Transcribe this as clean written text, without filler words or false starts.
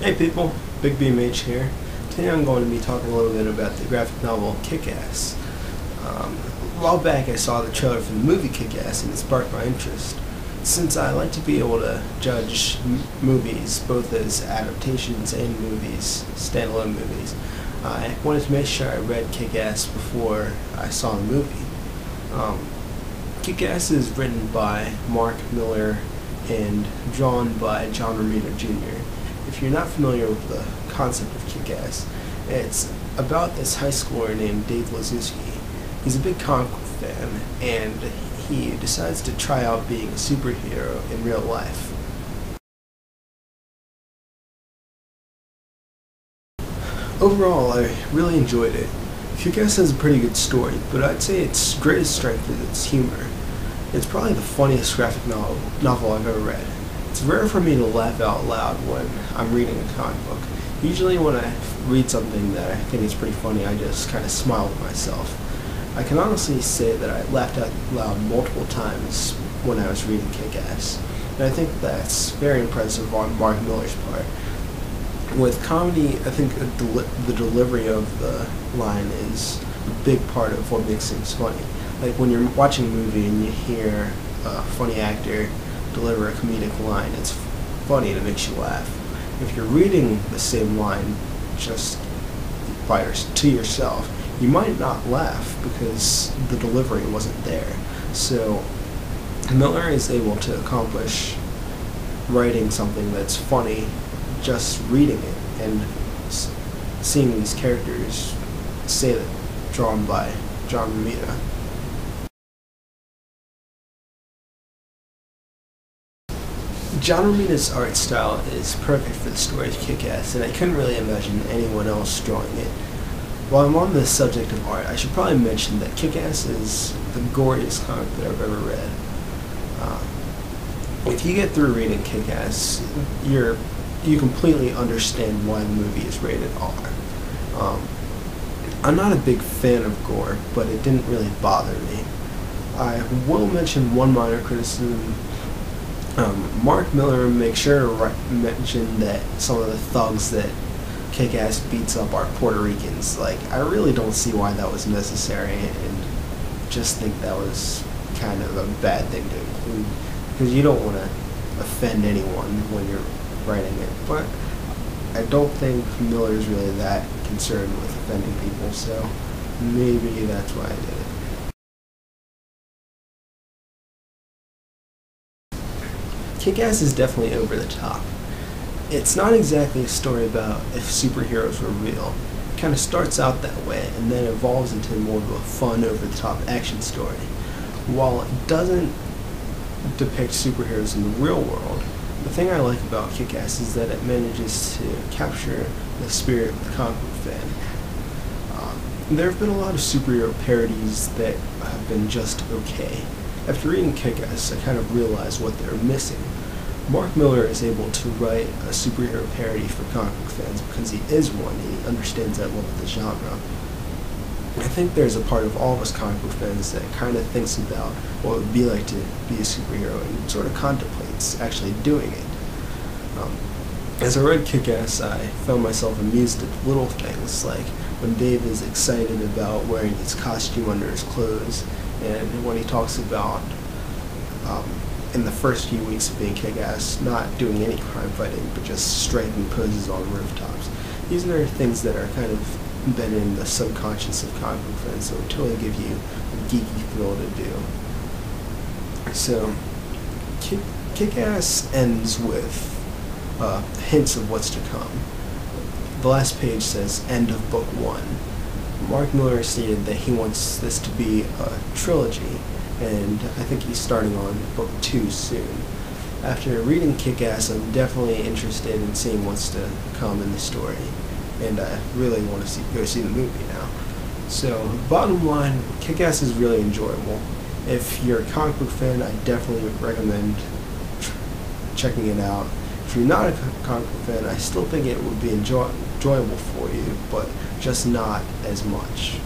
Hey people, BIGBMH here. Today I'm going to be talking a little bit about the graphic novel Kick-Ass. A while back I saw the trailer for the movie Kick-Ass and it sparked my interest. Since I like to be able to judge movies both as adaptations and movies, standalone movies, I wanted to make sure I read Kick-Ass before I saw the movie. Kick-Ass is written by Mark Millar and drawn by John Romita Jr. If you're not familiar with the concept of Kick-Ass, it's about this high schooler named Dave Lazuski. He's a big comic book fan, and he decides to try out being a superhero in real life. Overall, I really enjoyed it. Kick-Ass has a pretty good story, but I'd say its greatest strength is its humor. It's probably the funniest graphic novel I've ever read. It's rare for me to laugh out loud when I'm reading a comic book. Usually when I read something that I think is pretty funny, I just kind of smile to myself. I can honestly say that I laughed out loud multiple times when I was reading Kick-Ass, and I think that's very impressive on Mark Millar's part. With comedy, I think the delivery of the line is a big part of what makes things funny. Like when you're watching a movie and you hear a funny actor deliver a comedic line, it's funny and it makes you laugh. If you're reading the same line just to yourself, you might not laugh because the delivery wasn't there. So Millar is able to accomplish writing something that's funny just reading it and seeing these characters say that, drawn by John Romita. John Romita's art style is perfect for the story of Kick-Ass, and I couldn't really imagine anyone else drawing it. While I'm on the subject of art, I should probably mention that Kick-Ass is the goriest comic that I've ever read. If you get through reading Kick-Ass, you completely understand why the movie is rated R. I'm not a big fan of gore, but it didn't really bother me. I will mention one minor criticism. Mark Millar makes sure to mention that some of the thugs that Kick-Ass beats up are Puerto Ricans. Like, I really don't see why that was necessary, and just think that was kind of a bad thing to include, because you don't want to offend anyone when you're writing it. But I don't think Millar's really that concerned with offending people, so maybe that's why I did it. Kick-Ass is definitely over the top. It's not exactly a story about if superheroes were real. It kind of starts out that way and then evolves into more of a fun, over-the-top action story. While it doesn't depict superheroes in the real world, the thing I like about Kick-Ass is that it manages to capture the spirit of the comic book fan. There have been a lot of superhero parodies that have been just okay. After reading Kick-Ass, I kind of realized what they're missing. Mark Millar is able to write a superhero parody for comic book fans because he is one and he understands that level of the genre. I think there's a part of all of us comic book fans that kind of thinks about what it would be like to be a superhero and sort of contemplates actually doing it. As I read Kick-Ass, I found myself amused at little things, like when Dave is excited about wearing his costume under his clothes, and when he talks about, in the first few weeks of being Kick-Ass, not doing any crime fighting, but just striking poses on rooftops. These are things that are kind of embedded in the subconscious of comic book fans, so it would totally give you a geeky thrill to do. So, Kick-Ass ends with hints of what's to come. The last page says, end of book 1. Mark Millar stated that he wants this to be a trilogy, and I think he's starting on book 2 soon. After reading Kick-Ass, I'm definitely interested in seeing what's to come in the story, and I really want to go see the movie now. So, bottom line, Kick-Ass is really enjoyable. If you're a comic book fan, I definitely recommend checking it out. If you're not a comic book fan, I still think it would be enjoyable for you, but just not as much.